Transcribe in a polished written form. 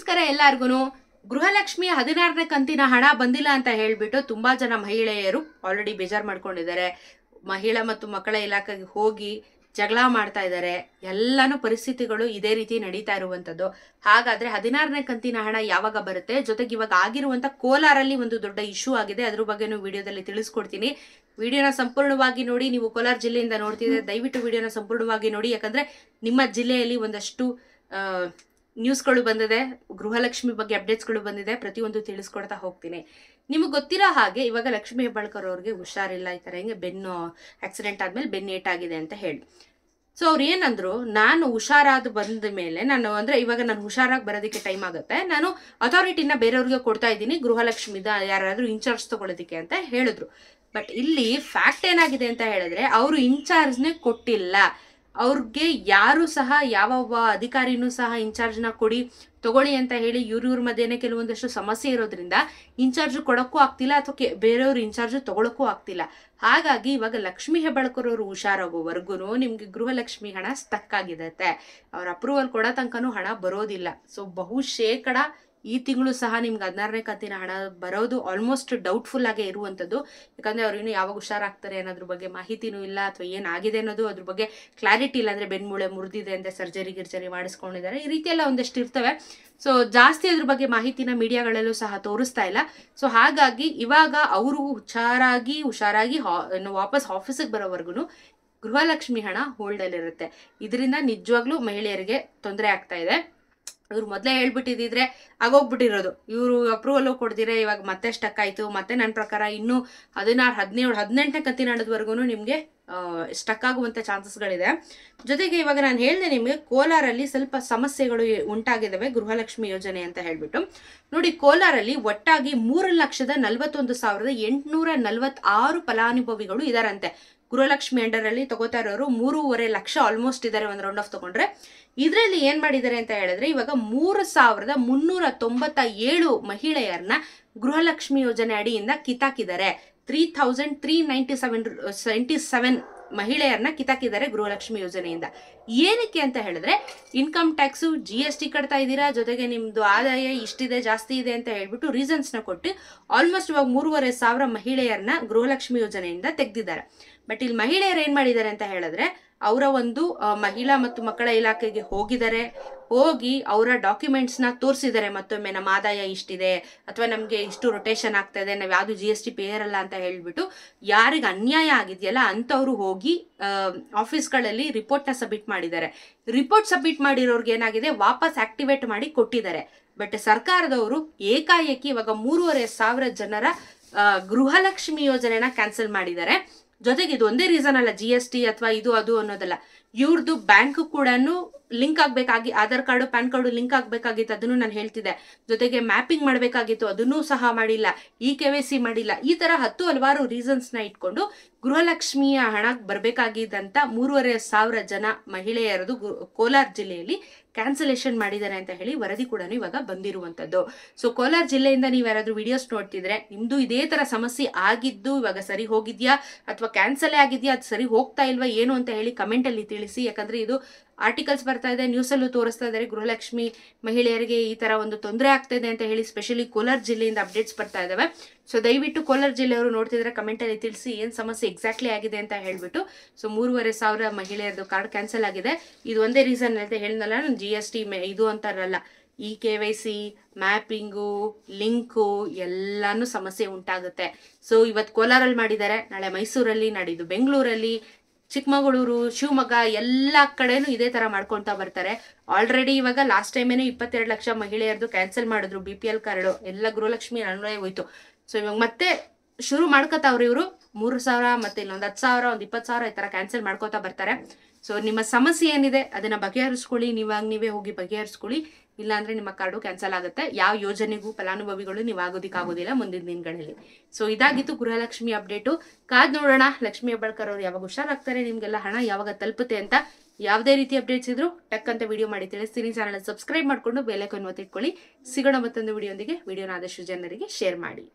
ನಮಸ್ಕಾರ ಎಲ್ಲರಿಗೂ. ಗೃಹಲಕ್ಷ್ಮಿ 16ನೇ ಕಂತಿನ ಹಣ ಬಂದಿಲ್ಲ ಅಂತ ಹೇಳ್ಬಿಟ್ಟು ತುಂಬಾ ಜನ ಮಹಿಳೆಯರು ಆಲ್ರೆಡಿ ಬೇಜಾರು ಮಾಡ್ಕೊಂಡಿದ್ದಾರೆ. ಮಹಿಳಾ ಮತ್ತು ಮಕ್ಕಳ ಇಲಾಖೆಗೆ ಹೋಗಿ ಜಗಳ ಮಾಡ್ತಾ ಇದ್ದಾರೆ. ಎಲ್ಲಾನು ಪರಿಸ್ಥಿತಿಗಳು ಇದೇ ರೀತಿ ನಡೀತಾ ಇರುವಂತದ್ದು. ಹಾಗಾದ್ರೆ 16ನೇ ಕಂತಿನ ಹಣ ಯಾವಾಗ ಬರುತ್ತೆ? ಜೊತೆಗೆ ಇವಾಗ ಆಗಿರುವಂತ ಕೋಲಾರಲ್ಲಿ ಒಂದು ದೊಡ್ಡ ಇಶ್ಯೂ ಆಗಿದೆ. ಅದ್ರ ಬಗ್ಗೆನೂ ವಿಡಿಯೋದಲ್ಲಿ ತಿಳಿಸ್ಕೊಡ್ತೀನಿ. ವಿಡಿಯೋನ ಸಂಪೂರ್ಣವಾಗಿ ನೋಡಿ. ನೀವು ಕೋಲಾರ ಜಿಲ್ಲೆಯಿಂದ ನೋಡ್ತಿದ್ರೆ ದಯವಿಟ್ಟು ವಿಡಿಯೋನ ಸಂಪೂರ್ಣವಾಗಿ ನೋಡಿ. ಯಾಕಂದ್ರೆ ನಿಮ್ಮ ಜಿಲ್ಲೆಯಲ್ಲಿ ಒಂದಷ್ಟು ನ್ಯೂಸ್ಗಳು ಬಂದಿದೆ, ಗೃಹಲಕ್ಷ್ಮಿ ಬಗ್ಗೆ ಅಪ್ಡೇಟ್ಸ್ಗಳು ಬಂದಿದೆ. ಪ್ರತಿಯೊಂದು ತಿಳಿಸ್ಕೊಡ್ತಾ ಹೋಗ್ತೀನಿ. ನಿಮಗೆ ಗೊತ್ತಿರೋ ಹಾಗೆ ಇವಾಗ ಲಕ್ಷ್ಮೀ ಹೆಬ್ಬಾಳ್ಕರ್ ಅವ್ರಿಗೆ ಹುಷಾರಿಲ್ಲ, ಈ ಥರ ಹಿಂಗೆ ಬೆನ್ನು ಆಕ್ಸಿಡೆಂಟ್ ಆದ್ಮೇಲೆ ಬೆನ್ನು ಏಟಾಗಿದೆ ಅಂತ ಹೇಳಿ. ಸೊ ಅವ್ರು ಏನಂದ್ರು, ನಾನು ಹುಷಾರಾದ ಬಂದ ಮೇಲೆ ಇವಾಗ ನಾನು ಹುಷಾರಾಗಿ ಬರೋದಕ್ಕೆ ಟೈಮ್ ಆಗುತ್ತೆ, ನಾನು ಅಥಾರಿಟಿನ ಬೇರೆಯವ್ರಿಗೆ ಕೊಡ್ತಾ ಇದ್ದೀನಿ, ಗೃಹಲಕ್ಷ್ಮಿದ ಯಾರಾದ್ರೂ ಇನ್ಚಾರ್ಜ್ ತಗೊಳ್ಳೋದಕ್ಕೆ ಅಂತ ಹೇಳಿದ್ರು. ಬಟ್ ಇಲ್ಲಿ ಫ್ಯಾಕ್ಟ್ ಏನಾಗಿದೆ ಅಂತ ಹೇಳಿದ್ರೆ, ಅವರು ಇನ್ಚಾರ್ಜ್ನೇ ಕೊಟ್ಟಿಲ್ಲ. ಅವ್ರಿಗೆ ಯಾರು ಸಹ ಯಾವ ಅಧಿಕಾರಿನೂ ಸಹ ಇನ್ಚಾರ್ಜ್ನ ಕೊಡಿ ತಗೊಳ್ಳಿ ಅಂತ ಹೇಳಿ ಇವ್ರ ಮಧ್ಯೆನೇ ಕೆಲವೊಂದಷ್ಟು ಸಮಸ್ಯೆ ಇರೋದ್ರಿಂದ ಇನ್ಚಾರ್ಜ್ ಕೊಡೋಕ್ಕೂ ಆಗ್ತಿಲ್ಲ, ಅಥವಾ ಬೇರೆಯವ್ರು ಇನ್ಚಾರ್ಜ್ ತಗೊಳಕ್ಕೂ ಆಗ್ತಿಲ್ಲ. ಹಾಗಾಗಿ ಇವಾಗ ಲಕ್ಷ್ಮೀ ಹೆಬ್ಬಾಳ್ಕರ್ ಅವರು ಹುಷಾರಾಗೋವರೆಗೂ ನಿಮ್ಗೆ ಗೃಹಲಕ್ಷ್ಮಿ ಹಣ ಸ್ಟಕ್ ಆಗಿದತ್ತೆ. ಅವ್ರ ಅಪ್ರೂವಲ್ ಕೊಡೋ ತನಕನೂ ಹಣ ಬರೋದಿಲ್ಲ. ಸೊ ಬಹುಶೇಕಡ ಈ ತಿಂಗಳು ಸಹ ನಿಮ್ಗೆ 16ನೇ ಕಂತಿನ ಹಣ ಬರೋದು ಆಲ್ಮೋಸ್ಟ್ ಡೌಟ್ಫುಲ್ ಆಗೇ ಇರುವಂಥದ್ದು. ಯಾಕಂದ್ರೆ ಅವ್ರು ಇನ್ನೂ ಯಾವಾಗ ಹುಷಾರಾಗ್ತಾರೆ ಅನ್ನೋದ್ರ ಬಗ್ಗೆ ಮಾಹಿತಿನೂ ಇಲ್ಲ, ಅಥವಾ ಏನಾಗಿದೆ ಅನ್ನೋದು ಅದ್ರ ಬಗ್ಗೆ ಕ್ಲಾರಿಟಿ ಇಲ್ಲ. ಅಂದ್ರೆ ಬೆನ್ಮೂಳೆ ಮುರಿದಿದೆ ಅಂತ ಸರ್ಜರಿ ಮಾಡಿಸ್ಕೊಂಡಿದ್ದಾರೆ, ಈ ರೀತಿ ಎಲ್ಲ ಒಂದಷ್ಟು ಇರ್ತವೆ. ಸೊ ಜಾಸ್ತಿ ಅದ್ರ ಬಗ್ಗೆ ಮಾಹಿತಿನ ಮೀಡಿಯಾಗಳಲ್ಲೂ ಸಹ ತೋರಿಸ್ತಾ ಇಲ್ಲ. ಸೊ ಹಾಗಾಗಿ ಇವಾಗ ಅವರು ಹುಷಾರಾಗಿ ವಾಪಸ್ ಆಫೀಸಿಗೆ ಬರೋವರೆಗೂ ಗೃಹಲಕ್ಷ್ಮಿ ಹಣ ಹೋಲ್ಡಲ್ಲಿರುತ್ತೆ. ಇದರಿಂದ ನಿಜವಾಗ್ಲೂ ಮಹಿಳೆಯರಿಗೆ ತೊಂದರೆ ಆಗ್ತಾ ಇದೆ. ಇವ್ರು ಮೊದಲೇ ಹೇಳ್ಬಿಟ್ಟಿದ್ರೆ ಆಗೋಗ್ಬಿಟ್ಟಿರೋದು. ಇವರು ಅಪ್ರೂವಲ್ ಕೊಡ್ದಿರೆ ಇವಾಗ ಮತ್ತೆ ಸ್ಟಕ್ ಆಯ್ತು. ಮತ್ತೆ ನನ್ನ ಪ್ರಕಾರ ಇನ್ನೂ 16, 17, 18ನೇ ಕಂತಿನ ಹಣದವರೆಗೂ ನಿಮಗೆ ಸ್ಟಕ್ ಆಗುವಂಥ ಚಾನ್ಸಸ್ಗಳಿದೆ. ಜೊತೆಗೆ ಇವಾಗ ನಾನು ಹೇಳಿದೆ ನಿಮಗೆ, ಕೋಲಾರಲ್ಲಿ ಸ್ವಲ್ಪ ಸಮಸ್ಯೆಗಳು ಉಂಟಾಗಿದ್ದಾವೆ ಗೃಹಲಕ್ಷ್ಮಿ ಯೋಜನೆ ಅಂತ ಹೇಳ್ಬಿಟ್ಟು. ನೋಡಿ, ಕೋಲಾರಲ್ಲಿ ಒಟ್ಟಾಗಿ 3,41,846 ಫಲಾನುಭವಿಗಳು ಇದಾರಂತೆ. ಗೃಹಲಕ್ಷ್ಮಿ ಅಂಡರಲ್ಲಿ ತಗೋತಾ ಇರೋರು 3.5 ಲಕ್ಷ ಆಲ್ಮೋಸ್ಟ್ ಇದ್ದಾರೆ, ಒಂದು ರೌಂಡ್ ಆಫ್ ತಗೊಂಡ್ರೆ. ಇದರಲ್ಲಿ ಏನ್ ಮಾಡಿದ್ದಾರೆ ಅಂತ ಹೇಳಿದ್ರೆ, ಇವಾಗ 3,397 ಮಹಿಳೆಯರನ್ನ ಗೃಹಲಕ್ಷ್ಮಿ ಯೋಜನೆ ಅಡಿಯಿಂದ ಕಿತ್ತಾಕಿದ್ದಾರೆ. 3,397 ಮಹಿಳೆಯರನ್ನ ಕಿತ್ತಾಕಿದ್ದಾರೆ ಗೃಹಲಕ್ಷ್ಮಿ ಯೋಜನೆಯಿಂದ. ಏನಕ್ಕೆ ಅಂತ ಹೇಳಿದ್ರೆ, ಇನ್ಕಮ್ ಟ್ಯಾಕ್ಸು GST ಕಟ್ತಾ ಇದ್ದೀರಾ, ಜೊತೆಗೆ ನಿಮ್ದು ಆದಾಯ ಇಷ್ಟಿದೆ ಜಾಸ್ತಿ ಇದೆ ಅಂತ ಹೇಳ್ಬಿಟ್ಟು ರೀಸನ್ಸ್ ನ ಕೊಟ್ಟು ಆಲ್ಮೋಸ್ಟ್ ಇವಾಗ 3,500 ಮಹಿಳೆಯರನ್ನ ಗೃಹಲಕ್ಷ್ಮಿ ಯೋಜನೆಯಿಂದ ತೆಗೆದಿದ್ದಾರೆ. ಬಟ್ ಇಲ್ಲಿ ಮಹಿಳೆಯರು ಏನ್ ಮಾಡಿದ್ದಾರೆ ಅಂತ ಹೇಳಿದ್ರೆ, ಅವರ ಒಂದು ಮಹಿಳಾ ಮತ್ತು ಮಕ್ಕಳ ಇಲಾಖೆಗೆ ಹೋಗಿ ಅವರ ಡಾಕ್ಯುಮೆಂಟ್ಸ್ ನ ತೋರಿಸಿದ್ದಾರೆ. ಮತ್ತೊಮ್ಮೆ ನಮ್ಮ ಆದಾಯ ಇಷ್ಟಿದೆ, ಅಥವಾ ನಮ್ಗೆ ಇಷ್ಟು ರೊಟೇಷನ್ ಆಗ್ತಾ ಇದೆ, ನಾವ್ ಯಾವ್ದು GST ಪೇಯರ್ ಅಲ್ಲ ಅಂತ ಹೇಳ್ಬಿಟ್ಟು ಯಾರಿಗೆ ಅನ್ಯಾಯ ಆಗಿದೆಯಲ್ಲ ಅಂತವ್ರು ಹೋಗಿ ಆಫೀಸ್ಗಳಲ್ಲಿ ರಿಪೋರ್ಟ್ ನ ಸಬ್ಮಿಟ್ ಮಾಡಿದ್ದಾರೆ. ರಿಪೋರ್ಟ್ ಸಬ್ಮಿಟ್ ಮಾಡಿರೋರ್ಗೆ ಏನಾಗಿದೆ, ವಾಪಸ್ ಆಕ್ಟಿವೇಟ್ ಮಾಡಿ ಕೊಟ್ಟಿದ್ದಾರೆ. ಬಟ್ ಸರ್ಕಾರದವರು ಏಕಾಏಕಿ ಇವಾಗ 3,500 ಜನರ ಗೃಹಲಕ್ಷ್ಮಿ ಯೋಜನೆನ ಕ್ಯಾನ್ಸಲ್ ಮಾಡಿದ್ದಾರೆ. ಜೊತೆಗೆ ಇದು ಒಂದೇ ರೀಸನ್ ಅಲ್ಲ, GST ಅಥವಾ ಇದು ಅದು ಅನ್ನೋದಲ್ಲ, ಇವ್ರದ್ದು ಬ್ಯಾಂಕ್ ಕೂಡ ಲಿಂಕ್ ಆಗ್ಬೇಕಾಗಿ, Aadhaar card PAN card link ಆಗ್ಬೇಕಾಗಿತ್ತು, ಅದನ್ನು ನಾನು ಹೇಳ್ತಿದ್ದೆ. ಜೊತೆಗೆ ಮ್ಯಾಪಿಂಗ್ ಮಾಡ್ಬೇಕಾಗಿತ್ತು, ಅದನ್ನೂ ಸಹ ಮಾಡಿಲ್ಲ. KYC ಮಾಡಿಲ್ಲ. ಈ ತರ ಹಲವಾರು ರೀಸನ್ಸ್ ನ ಇಟ್ಕೊಂಡು ಗೃಹಲಕ್ಷ್ಮಿಯ ಹಣ ಬರ್ಬೇಕಾಗಿದ್ದಂತ 3,500 ಜನ ಮಹಿಳೆಯರದು ಕೋಲಾರ ಜಿಲ್ಲೆಯಲ್ಲಿ ಕ್ಯಾನ್ಸಲೇಷನ್ ಮಾಡಿದ್ದಾರೆ ಅಂತ ಹೇಳಿ ವರದಿ ಕೂಡ ಇವಾಗ ಬಂದಿರುವಂತದ್ದು. ಸೊ ಕೋಲಾರ ಜಿಲ್ಲೆಯಿಂದ ನೀವು ಯಾರಾದ್ರೂ ವಿಡಿಯೋಸ್ ನೋಡ್ತಿದ್ರೆ, ನಿಮ್ದು ಇದೇ ತರ ಸಮಸ್ಯೆ ಆಗಿದ್ದು ಇವಾಗ ಸರಿ ಹೋಗಿದ್ಯಾ ಅಥವಾ ಕ್ಯಾನ್ಸಲ್ ಆಗಿದ್ಯಾ, ಅದು ಸರಿ ಹೋಗ್ತಾ ಇಲ್ವಾ ಏನು ಅಂತ ಹೇಳಿ ಕಮೆಂಟ್ ಅಲ್ಲಿ ತಿಳಿಸಿ. ಯಾಕಂದ್ರೆ ಇದು ಆರ್ಟಿಕಲ್ಸ್ ಬರ್ತಾ ಇದೆ, ನ್ಯೂಸ್ ಅಲ್ಲೂ ತೋರಿಸ್ತಾ ಇದ್ದಾರೆ, ಗೃಹಲಕ್ಷ್ಮಿ ಮಹಿಳೆಯರಿಗೆ ಈ ತರ ಒಂದು ತೊಂದರೆ ಆಗ್ತಾ ಇದೆ ಅಂತ ಹೇಳಿ ಸ್ಪೆಷಲಿ ಕೋಲಾರ ಜಿಲ್ಲೆಯಿಂದ ಅಪ್ಡೇಟ್ಸ್ ಬರ್ತಾ ಇದಾವೆ. ಸೊ ದಯವಿಟ್ಟು ಕೋಲಾರ ಜಿಲ್ಲೆಯವರು ನೋಡ್ತಿದ್ರೆ ಕಮೆಂಟ್ ಅಲ್ಲಿ ತಿಳಿಸಿ ಏನ್ ಸಮಸ್ಯೆ ಎಕ್ಸಾಕ್ಟ್ಲಿ ಆಗಿದೆ ಅಂತ ಹೇಳ್ಬಿಟ್ಟು. ಸೊ 3,500 ಮಹಿಳೆಯರದು ಕಾರ್ಡ್ ಕ್ಯಾನ್ಸಲ್ ಆಗಿದೆ. ಇದು ಒಂದೇ ರೀಸನ್ ಅಂತ ಹೇಳಿದ್ನಲ್ಲ, ನಾನು GST ಇದು ಅಂತಾರಲ್ಲ, KYC, ಮ್ಯಾಪಿಂಗು, ಲಿಂಕು ಎಲ್ಲಾನು ಸಮಸ್ಯೆ ಉಂಟಾಗುತ್ತೆ. ಸೊ ಇವತ್ತು ಕೋಲಾರಲ್ಲಿ ಮಾಡಿದ್ದಾರೆ, ನಾಳೆ ಮೈಸೂರಲ್ಲಿ, ನಾಡಿದ್ದು ಬೆಂಗಳೂರಲ್ಲಿ, ಚಿಕ್ಕಮಗಳೂರು, ಶಿವಮೊಗ್ಗ ಎಲ್ಲ ಕಡೆನೂ ಇದೇ ತರ ಮಾಡ್ಕೊಂತ ಬರ್ತಾರೆ. ಆಲ್ರೆಡಿ ಇವಾಗ ಲಾಸ್ಟ್ ಟೈಮೇನೆ 22 ಲಕ್ಷ ಮಹಿಳೆಯರದು ಕ್ಯಾನ್ಸಲ್ ಮಾಡಿದ್ರು BPL ಕಾರ್ಡ್, ಎಲ್ಲ ಗೃಹಲಕ್ಷ್ಮಿ ಅನ್ವಯ ಹೋಯ್ತು. ಸೊ ಇವಾಗ ಮತ್ತೆ ಶುರು ಮಾಡ್ಕೋತಾವ್ರಿ ಇವರು. 3,000 ಮತ್ತೆ ಇಲ್ಲೊಂದು 10,000, ಒಂದು 20,000 ಈ ತರ ಕ್ಯಾನ್ಸಲ್ ಮಾಡ್ಕೋತಾ ಬರ್ತಾರೆ. ಸೊ ನಿಮ್ಮ ಸಮಸ್ಯೆ ಏನಿದೆ ಅದನ್ನ ಬಗೆಹರಿಸ್ಕೊಳ್ಳಿ, ನೀವೇ ಹೋಗಿ ಬಗೆಹರಿಸ್ಕೊಳ್ಳಿ. ಇಲ್ಲಾಂದ್ರೆ ನಿಮ್ಮ ಕಾರ್ಡು ಕ್ಯಾನ್ಸಲ್ ಆಗುತ್ತೆ. ಯಾವ ಯೋಜನೆಗೂ ಫಲಾನುಭವಿಗಳು ನೀವು ಆಗೋದಿಕ್ಕಾಗೋದಿಲ್ಲ ಮುಂದಿನ ದಿನಗಳಲ್ಲಿ. ಸೊ ಇದಾಗಿತ್ತು ಗೃಹಲಕ್ಷ್ಮಿ ಅಪ್ಡೇಟು. ಕಾದ್ ನೋಡೋಣ ಲಕ್ಷ್ಮೀ ಹೆಬ್ಬಾಳ್ಕರ್ ಅವ್ರು ಯಾವಾಗ ಹುಷಾರಾಗ್ತಾರೆ, ನಿಮ್ಗೆಲ್ಲ ಹಣ ಯಾವಾಗ ತಲುಪುತ್ತೆ ಅಂತ. ಯಾವುದೇ ರೀತಿ ಅಪ್ಡೇಟ್ಸ್ ಇದ್ರು ಟಕ್ ಅಂತ ವಿಡಿಯೋ ಮಾಡಿ ತಿಳಿಸ್ತೀನಿ. ಚಾನಲ್ ಸಬ್ಸ್ಕ್ರೈಬ್ ಮಾಡ್ಕೊಂಡು ಬೆಲ್ ಐಕಾನ್ ಒತ್ತಿಟ್ಕೊಳ್ಳಿ. ಸಿಗೋಣ ಮತ್ತೊಂದು ವಿಡಿಯೋಂದಿಗೆ. ವಿಡಿಯೋನ ಆದಷ್ಟು ಜನರಿಗೆ ಶೇರ್ ಮಾಡಿ.